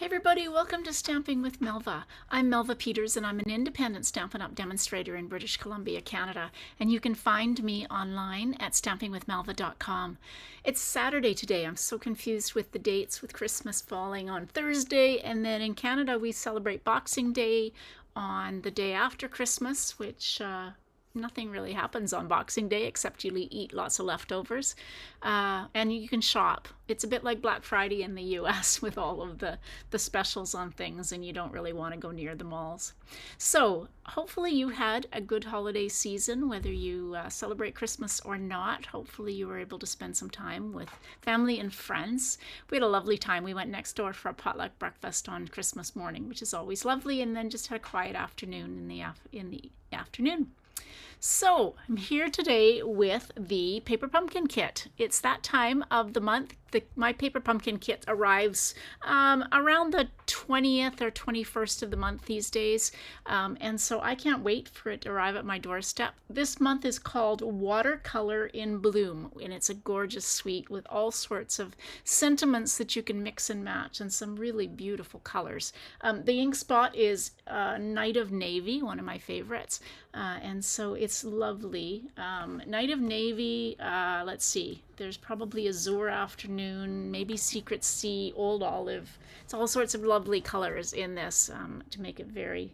Everybody, welcome to Stamping with Melva. I'm Melva Peters and I'm an independent Stampin' Up! Demonstrator in British Columbia, Canada, and you can find me online at stampingwithmelva.com. It's Saturday today. I'm so confused with the dates, with Christmas falling on Thursday, and then in Canada we celebrate Boxing Day on the day after Christmas, which nothing really happens on Boxing Day except you eat lots of leftovers, and you can shop. It's a bit like Black Friday in the US with all of the specials on things, and you don't really want to go near the malls. So hopefully you had a good holiday season, whether you celebrate Christmas or not. Hopefully you were able to spend some time with family and friends. We had a lovely time. We went next door for a potluck breakfast on Christmas morning, which is always lovely, and then just had a quiet afternoon in the afternoon. So I'm here today with the Paper Pumpkin Kit. It's that time of the month. My Paper Pumpkin Kit arrives around the 20th or 21st of the month these days, and so I can't wait for it to arrive at my doorstep. This month is called Watercolor in Bloom, and it's a gorgeous suite with all sorts of sentiments that you can mix and match and some really beautiful colors. The ink spot is Night of Navy, one of my favorites, and so it's lovely. Night of Navy, let's see, there's probably Azure Afternoon, maybe Secret Sea, Old Olive. It's all sorts of lovely colors in this to make it very,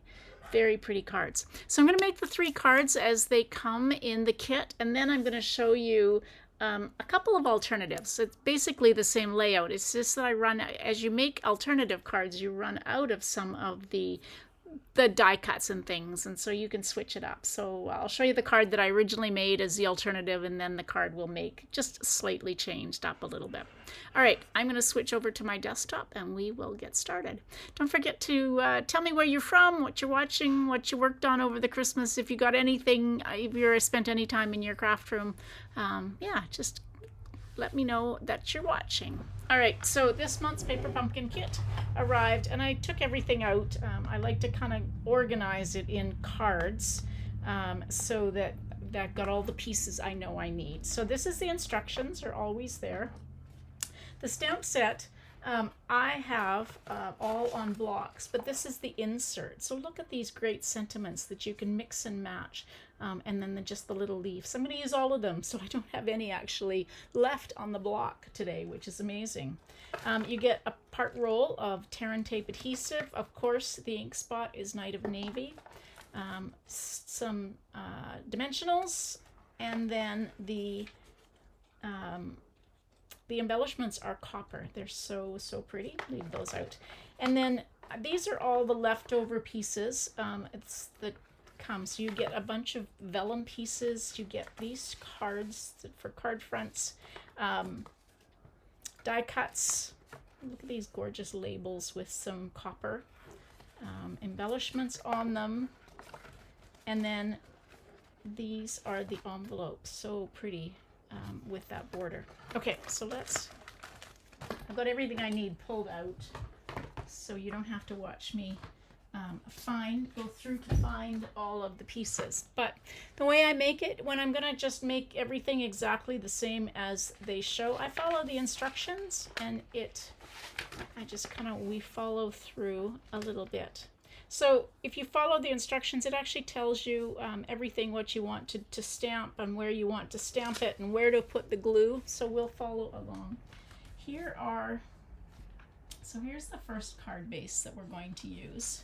very pretty cards. So I'm going to make the 3 cards as they come in the kit, and then I'm going to show you a couple of alternatives. It's basically the same layout. It's just that as you make alternative cards, you run out of some of the die cuts and things, and so you can switch it up. So I'll show you the card that I originally made as the alternative, and then the card will make just slightly changed up a little bit. All right, I'm going to switch over to my desktop and we will get started. Don't forget to tell me where you're from, what you're watching, what you worked on over the Christmas, if you got anything, if you spent any time in your craft room. Yeah, just let me know that you're watching. All right, so this month's Paper Pumpkin Kit arrived, and I took everything out. I like to kind of organize it in cards so that got all the pieces I know I need. So this is the instructions, are always there. The stamp set, I have all on blocks, but this is the insert. So look at these great sentiments that you can mix and match, and then just the little leaves. I'm going to use all of them, so I don't have any actually left on the block today, which is amazing. You get a part roll of tear and tape adhesive. Of course, the ink spot is Night of Navy. Some dimensionals, and then the embellishments are copper. They're so pretty. Leave those out. And then these are all the leftover pieces. It's the so you get a bunch of vellum pieces. You get these cards for card fronts, die cuts. Look at these gorgeous labels with some copper embellishments on them. And then these are the envelopes. So pretty. With that border. Okay, so I've got everything I need pulled out, so you don't have to watch me go through to find all of the pieces. But the way I make it, when I'm gonna just make everything exactly the same as they show, I follow the instructions, and we follow through a little bit. So if you follow the instructions, it actually tells you everything what you want to stamp and where you want to stamp it and where to put the glue. So we'll follow along. Here's the first card base that we're going to use.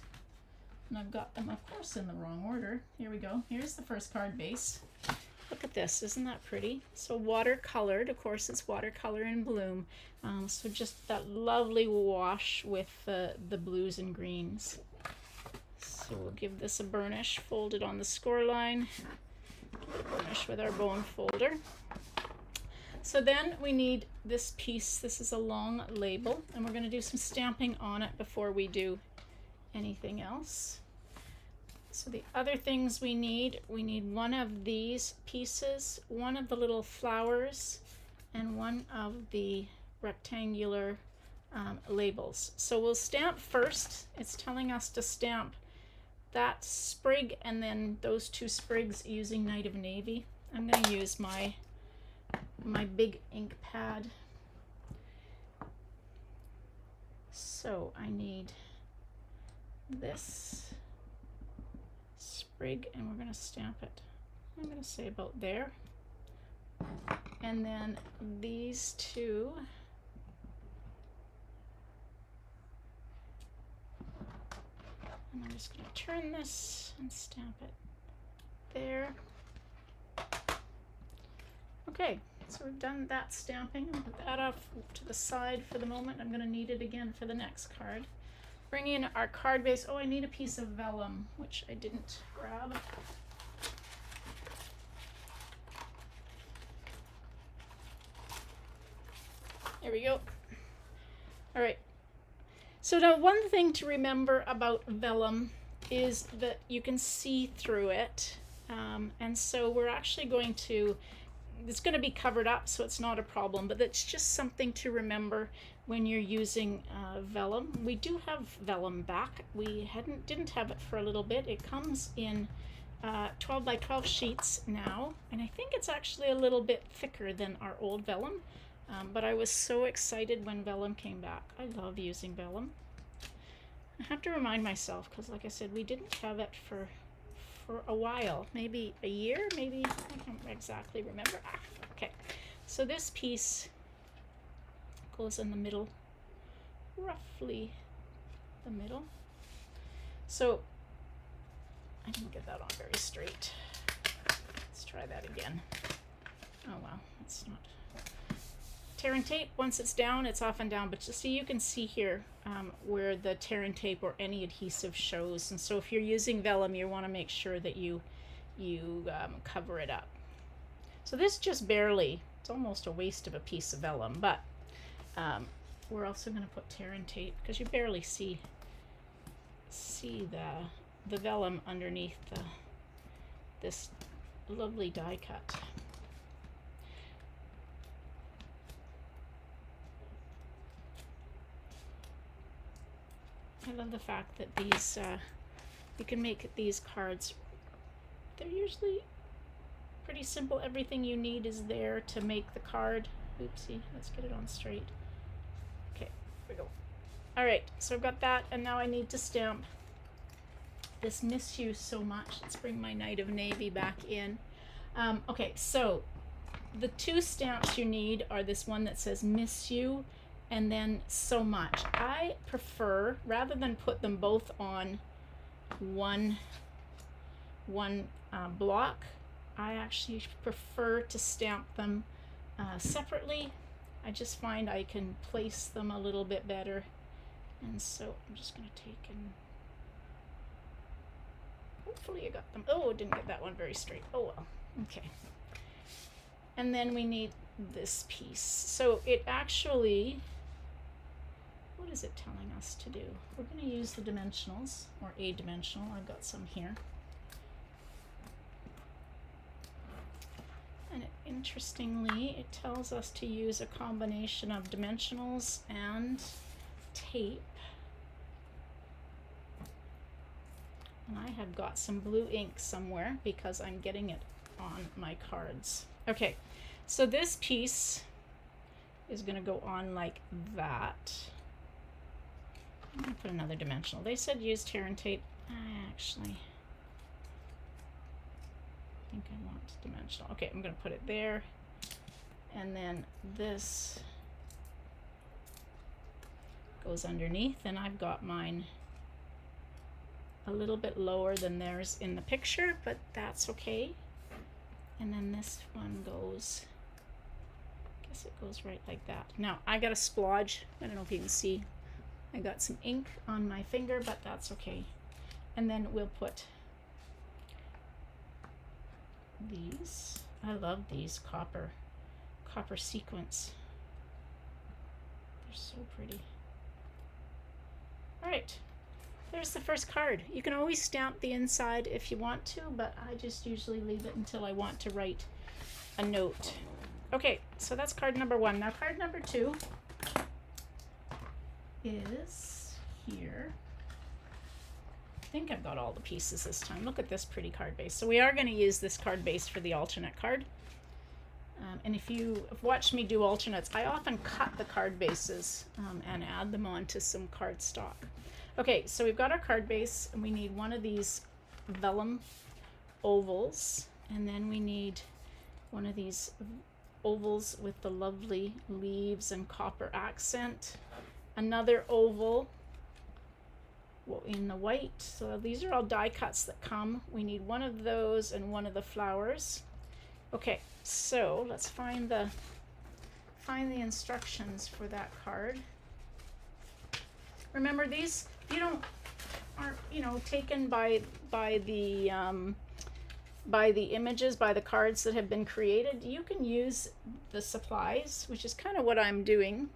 And I've got them, of course, in the wrong order. Here we go. Here's the first card base. Look at this. Isn't that pretty? So watercolored. Of course, it's Watercolor in Bloom. So just that lovely wash with the blues and greens. So we'll give this a burnish, fold it on the score line, burnish with our bone folder. So then we need this piece. This is a long label, and we're going to do some stamping on it before we do anything else. So the other things we need one of these pieces, one of the little flowers, and one of the rectangular labels. So we'll stamp first. It's telling us to stamp that sprig and then those 2 sprigs using Night of Navy. I'm going to use my big ink pad. So I need this sprig, and we're going to stamp it, I'm going to say about there. And then these two, and I'm just going to turn this and stamp it there. Okay, so we've done that stamping. I'll put that off to the side for the moment. I'm going to need it again for the next card. Bring in our card base. Oh, I need a piece of vellum, which I didn't grab. There we go. All right. So now one thing to remember about vellum is that you can see through it. And so we're actually going to, it's going to be covered up, so it's not a problem, but that's just something to remember when you're using vellum. We do have vellum back. We didn't have it for a little bit. It comes in 12 by 12 sheets now, and I think it's actually a little bit thicker than our old vellum. But I was so excited when vellum came back. I love using vellum. I have to remind myself, because like I said, we didn't have it for a while, maybe a year, maybe, I can't exactly remember. Okay, so this piece goes in the middle, roughly the middle. So I didn't get that on very straight. Let's try that again. Oh wow, that's not. Tear and tape, once it's down, it's off and down, but just so you can see here where the tear and tape or any adhesive shows. And so if you're using vellum, you want to make sure that you cover it up. So this just barely, it's almost a waste of a piece of vellum, but we're also going to put tear and tape because you barely see the vellum underneath this lovely die cut. I love the fact that these, you can make these cards, they're usually pretty simple. Everything you need is there to make the card. Oopsie, let's get it on straight. Okay, here we go. All right, so I've got that, and now I need to stamp this Miss You So Much. Let's bring my Knight of Navy back in. Okay, so the two stamps you need are this one that says Miss You, and then So Much. I prefer, rather than put them both on one block, I actually prefer to stamp them separately. I just find I can place them a little bit better. And so I'm just going to take and hopefully I got them. Oh, didn't get that one very straight. Oh well. Okay. And then we need this piece. So it actually, what is it telling us to do? We're going to use the dimensionals, or a dimensional. I've got some here. And interestingly, it tells us to use a combination of dimensionals and tape. And I have got some blue ink somewhere because I'm getting it on my cards. Okay, so this piece is going to go on like that. I'm going to put another dimensional. They said use tear and tape. I actually think I want dimensional. Okay, I'm going to put it there. And then this goes underneath, and I've got mine a little bit lower than theirs in the picture, but that's okay. And then this one goes, I guess it goes right like that. Now I got a splodge. I don't know if you can see. I got some ink on my finger, but that's okay. And then we'll put these. I love these copper sequins. They're so pretty. All right, there's the first card. You can always stamp the inside if you want to, but I just usually leave it until I want to write a note. Okay, so that's card number one. Now card number two is here. I think I've got all the pieces this time. Look at this pretty card base. So we are going to use this card base for the alternate card. And if you have watched me do alternates, I often cut the card bases and add them onto some cardstock. Okay, so we've got our card base, and we need one of these vellum ovals, and then we need one of these ovals with the lovely leaves and copper accent, another oval in the white. So these are all die cuts that come. We need one of those and one of the flowers. Okay, so let's find the instructions for that card. Remember, these aren't taken by the images, by the cards that have been created. You can use the supplies, which is kind of what I'm doing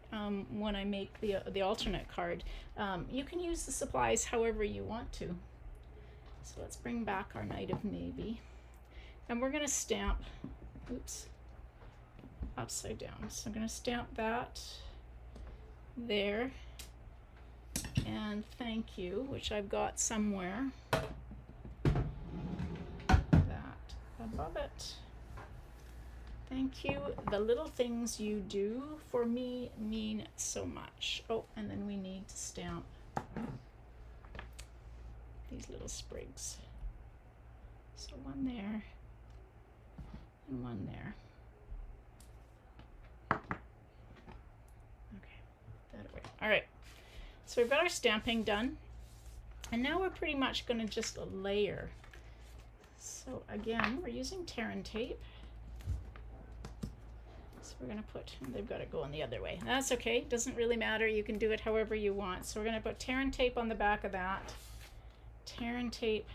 when I make the alternate card. You can use the supplies however you want to. So let's bring back our Knight of Navy, and we're going to stamp, oops, upside down. So I'm going to stamp that there, and thank you, which I've got somewhere. Above it. Thank you. The little things you do for me mean so much. Oh, and then we need to stamp these little sprigs. So one there and one there. Okay, that away. All right, so we've got our stamping done, and now we're pretty much going to just layer. So again, we're using tear and tape. So we're going to put, they've got it going the other way. That's okay, doesn't really matter. You can do it however you want. So we're going to put tear and tape on the back of that. Tear and tape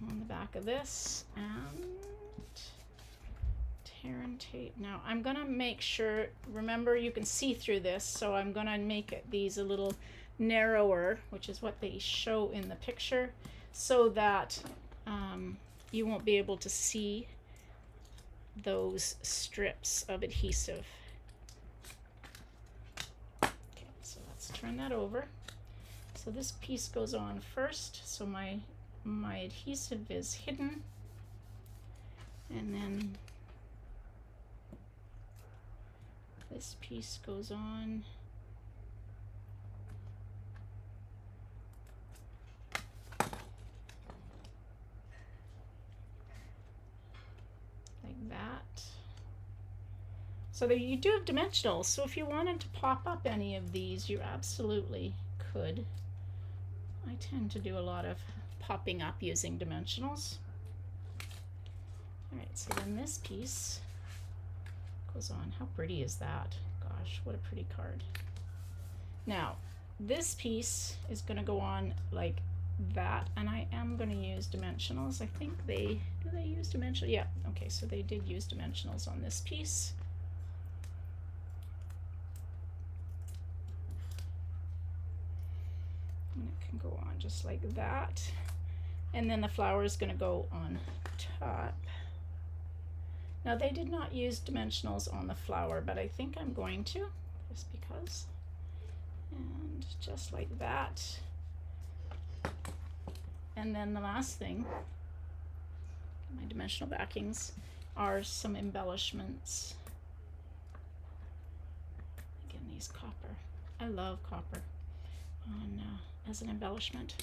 on the back of this. And tear and tape. Now I'm going to make sure, remember you can see through this, so I'm going to make these a little narrower, which is what they show in the picture, so that you won't be able to see those strips of adhesive. Okay, so let's turn that over. So this piece goes on first, so my adhesive is hidden, and then this piece goes on. That. So that you do have dimensionals, so if you wanted to pop up any of these, you absolutely could. I tend to do a lot of popping up using dimensionals. All right, so then this piece goes on. How pretty is that? Gosh, what a pretty card. Now this piece is going to go on like that, and I am going to use dimensionals. I think do they use dimensionals? Yeah, okay, so they did use dimensionals on this piece. And it can go on just like that, and then the flower is going to go on top. Now they did not use dimensionals on the flower, but I think I'm going to, just because. And just like that. And then the last thing, my dimensional backings, are some embellishments. Again, these copper. I love copper on as an embellishment.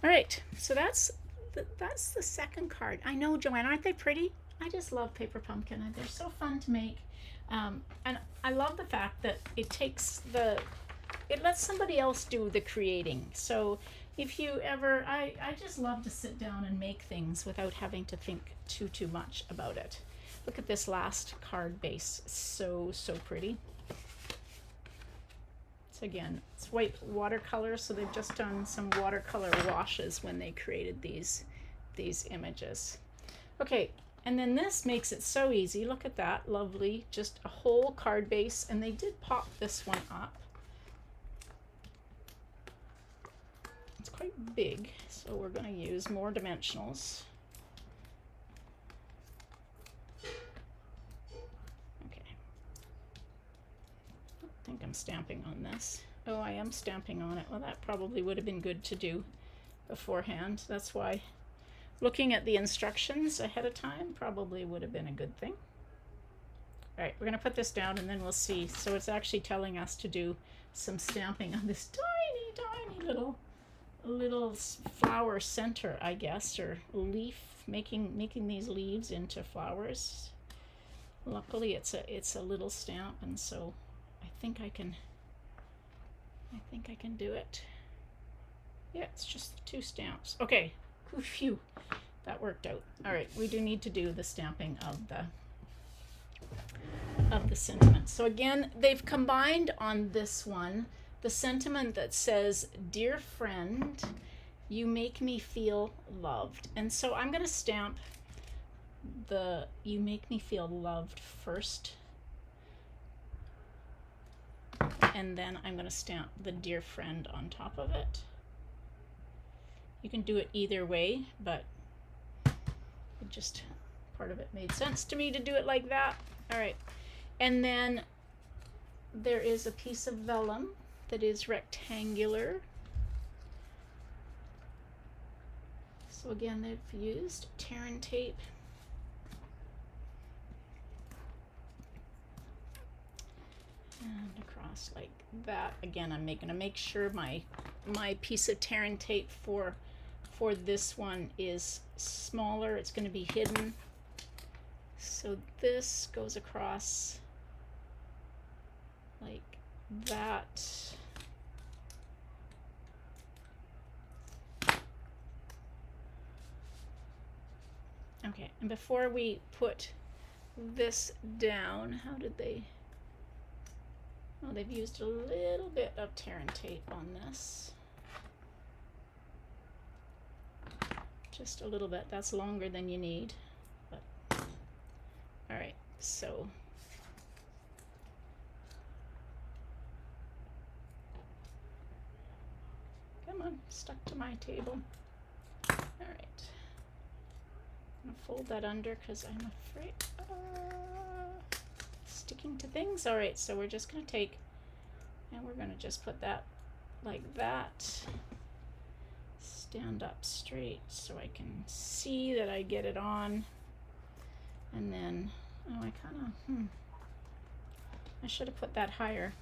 All right, so that's the second card. I know, Joanne, aren't they pretty? I just love paper pumpkin. They're so fun to make, and I love the fact that it lets somebody else do the creating. So if you ever, I just love to sit down and make things without having to think too much about it. Look at this last card base. It's so pretty. So again, it's white watercolor, so they've just done some watercolor washes when they created these images. Okay, and then this makes it so easy. Look at that, lovely, just a whole card base, and they did pop this one up. It's quite big, so we're going to use more dimensionals. Okay. I think I'm stamping on this. Oh, I am stamping on it. Well, that probably would have been good to do beforehand. That's why looking at the instructions ahead of time probably would have been a good thing. All right, we're going to put this down and then we'll see. So it's actually telling us to do some stamping on this tiny little flower center, I guess, or leaf, making these leaves into flowers. Luckily it's a little stamp, and so I think I can do it. Yeah, it's just 2 stamps. Okay, phew, that worked out. All right, we do need to do the stamping of the sentiment. So again, they've combined on this one the sentiment that says, "Dear friend, you make me feel loved." And so I'm going to stamp the "you make me feel loved" first, and then I'm going to stamp the "dear friend" on top of it. You can do it either way, but it just, part of it made sense to me to do it like that. All right, and then there is a piece of vellum that is rectangular. So again, they've used tear and tape. And across like that. Again, I'm going to make sure my piece of tear and tape for this one is smaller. It's going to be hidden. So this goes across like that. Okay, and before we put this down, how did they? Oh, they've used a little bit of tear and tape on this. Just a little bit. That's longer than you need. But all right, so come on, stuck to my table. All right. I'm going to fold that under because I'm afraid sticking to things. All right, so we're just going to take, and we're going to just put that like that. Stand up straight so I can see that I get it on. And then, oh, I kind of, I should have put that higher,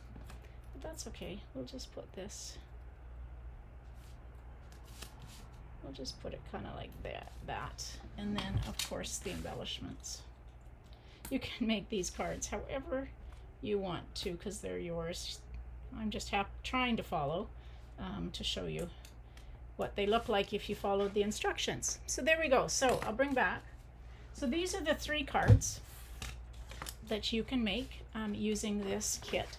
but that's okay. We'll just put this. We'll just put it kind of like that. And then, of course, the embellishments. You can make these cards however you want to because they're yours. I'm just trying to follow to show you what they look like if you followed the instructions. So there we go. So I'll bring back. So these are the 3 cards that you can make using this kit.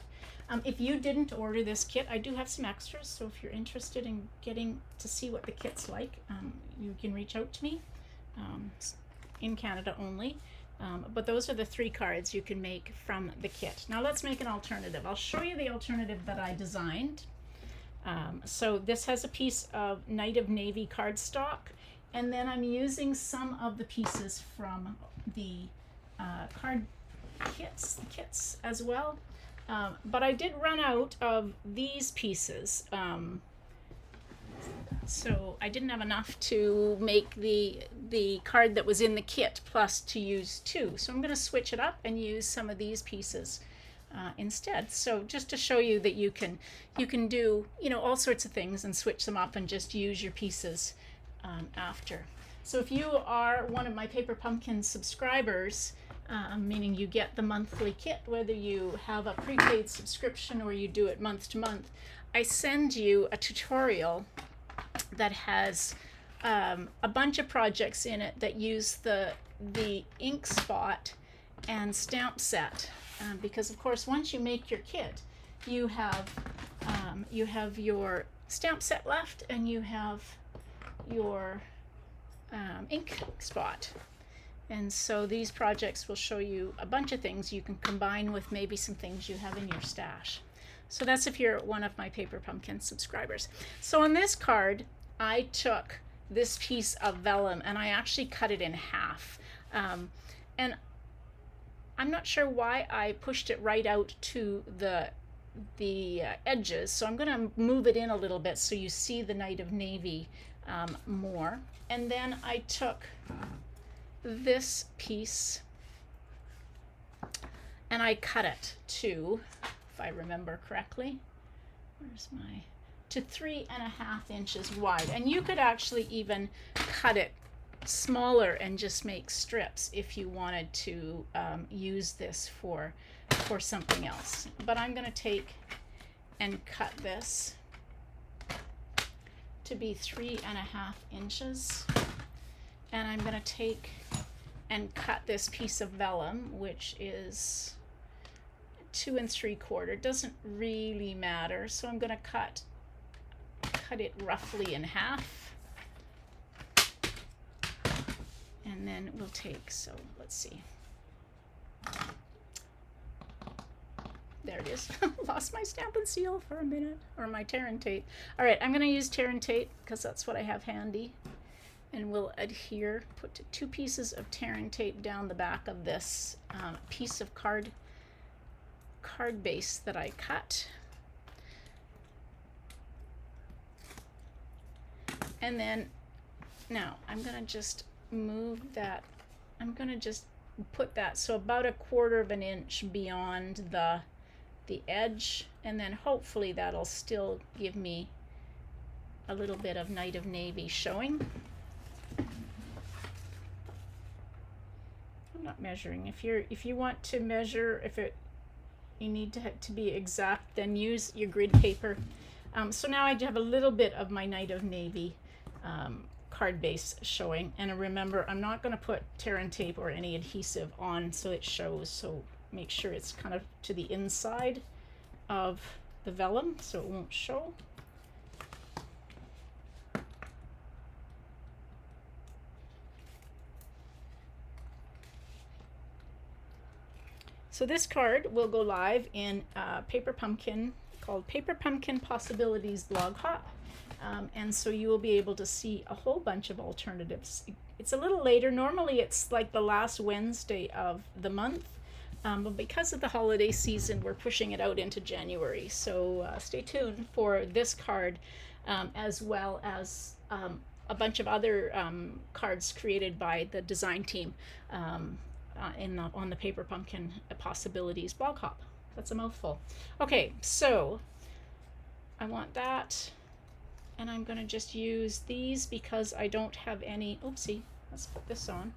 If you didn't order this kit, I do have some extras, so if you're interested in getting to see what the kit's like, you can reach out to me, in Canada only. But those are the 3 cards you can make from the kit. Now let's make an alternative. I'll show you the alternative that I designed. So this has a piece of Night of Navy cardstock, and then I'm using some of the pieces from the card kits as well. But I did run out of these pieces, so I didn't have enough to make the card that was in the kit plus to use 2. So I'm going to switch it up and use some of these pieces instead. So just to show you that you can do, you know, all sorts of things and switch them up and just use your pieces after. So if you are one of my Paper Pumpkin subscribers, meaning you get the monthly kit, whether you have a prepaid subscription or you do it month to month, I send you a tutorial that has a bunch of projects in it that use the ink spot and stamp set, because of course once you make your kit, you have your stamp set left and you have your ink spot. And so these projects will show you a bunch of things you can combine with maybe some things you have in your stash. So that's if you're one of my Paper Pumpkin subscribers. So on this card, I took this piece of vellum and I actually cut it in half. And I'm not sure why I pushed it right out to the edges. So I'm going to move it in a little bit so you see the Night of Navy more. And then I took this piece and I cut it to, if I remember correctly, to 3.5 inches wide. And you could actually even cut it smaller and just make strips if you wanted to use this for something else. But I'm going to take and cut this to be 3.5 inches. And I'm going to take and cut this piece of vellum, which is 2 3/4. It doesn't really matter, so I'm going to cut it roughly in half. And then we'll take, so let's see. There it is. Lost my stamp and seal for a minute, or my tear and tape. All right, I'm going to use tear and tape because that's what I have handy. And we'll adhere, put 2 pieces of tear and tape down the back of this piece of card base that I cut. And then now I'm going to just move that. I'm going to just put that so about 1/4 of an inch beyond the edge, and then hopefully that'll still give me a little bit of Night of Navy showing. I'm not measuring. If you want to measure, you need to be exact, then use your grid paper. So now I have a little bit of my Night of Navy card base showing, and remember, I'm not going to put tear and tape or any adhesive on so it shows, so make sure it's kind of to the inside of the vellum so it won't show. So this card will go live in Paper Pumpkin, called Paper Pumpkin Possibilities Blog Hop. And so you will be able to see a whole bunch of alternatives. It's a little later. Normally it's like the last Wednesday of the month, but because of the holiday season, we're pushing it out into January. So stay tuned for this card, as well as a bunch of other cards created by the design team on the Paper Pumpkin Possibilities blog hop. That's a mouthful. Okay, so I want that. And I'm going to just use these because I don't have any. Oopsie, let's put this on.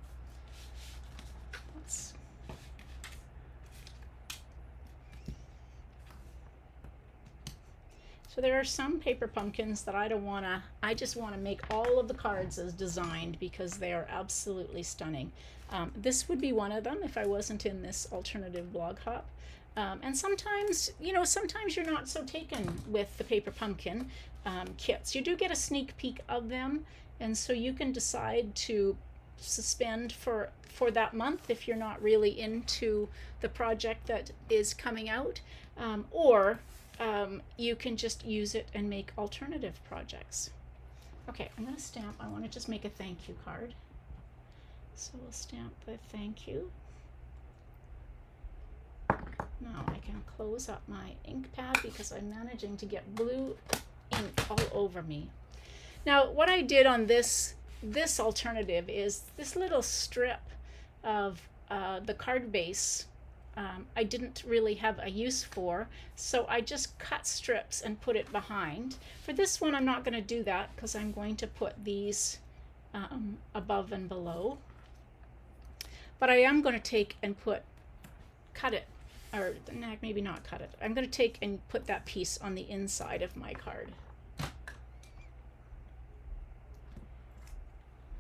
So there are some paper pumpkins that I just want to make all of the cards as designed because they are absolutely stunning. This would be one of them if I wasn't in this alternative blog hop. And sometimes, sometimes you're not so taken with the paper pumpkin kits. You do get a sneak peek of them, and so you can decide to suspend for that month if you're not really into the project that is coming out, or you can just use it and make alternative projects. Okay, I'm going to stamp. I want to just make a thank you card. So we'll stamp the thank you. Now I can close up my ink pad because I'm managing to get blue ink all over me. Now what I did on this alternative is this little strip of the card base I didn't really have a use for, so I just cut strips and put it behind. For this one I'm not going to do that because I'm going to put these above and below. But I am going to take and cut it, or maybe not cut it. I'm going to take and put that piece on the inside of my card.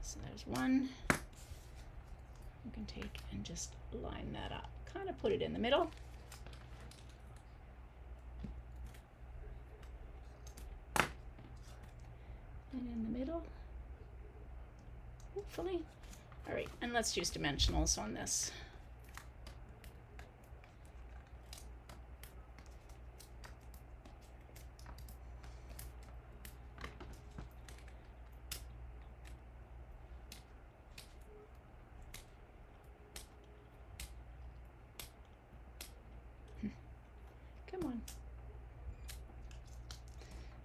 So there's one. You can take and just line that up. Kind of put it in the middle. And in the middle, hopefully. All right, and let's use dimensionals on this. Come on.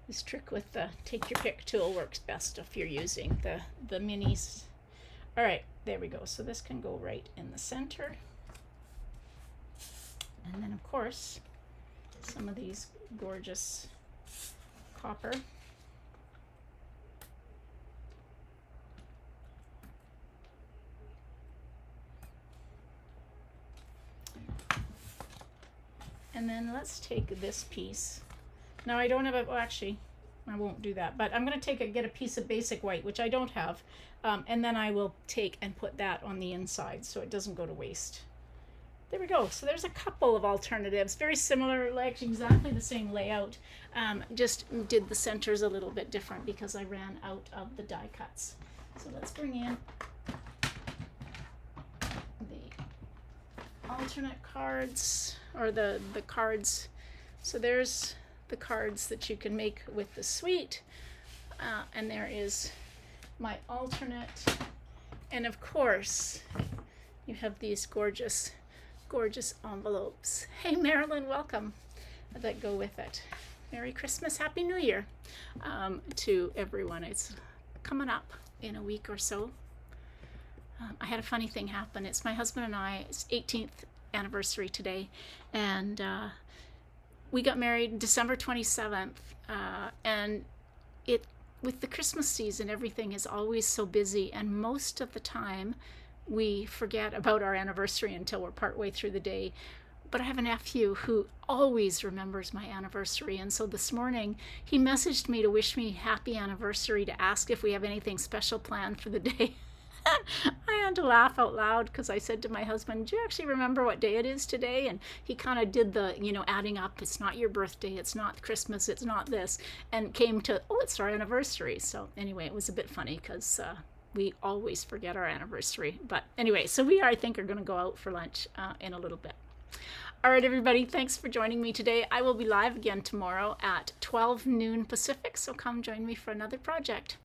This trick with the take your pick tool works best if you're using the minis. All right, there we go. So this can go right in the center. And then of course, some of these gorgeous copper. And then let's take this piece. Now I don't have a, well actually, I won't do that, but I'm gonna get a piece of basic white, which I don't have, and then I will take and put that on the inside so it doesn't go to waste. There we go. So there's a couple of alternatives, very similar, like exactly the same layout, just did the centers a little bit different because I ran out of the die cuts. So let's bring in the alternate cards, or the cards. So there's the cards that you can make with the suite, and there is my alternate, and of course you have these gorgeous envelopes. Hey Marilyn, welcome, that go with it. Merry Christmas, Happy New Year to everyone. It's coming up in a week or so. I had a funny thing happen. It's my husband and I's 18th anniversary today, and we got married December 27th, and with the Christmas season, everything is always so busy, and most of the time we forget about our anniversary until we're partway through the day. But I have a nephew who always remembers my anniversary, and so this morning he messaged me to wish me happy anniversary, to ask if we have anything special planned for the day. I had to laugh out loud because I said to my husband, do you actually remember what day it is today? And he kind of did the, adding up, it's not your birthday, it's not Christmas, it's not this, and came to, oh, it's our anniversary. So anyway, it was a bit funny because we always forget our anniversary. But anyway, so we, I think, are going to go out for lunch in a little bit. All right, everybody, thanks for joining me today. I will be live again tomorrow at 12 noon Pacific, so come join me for another project.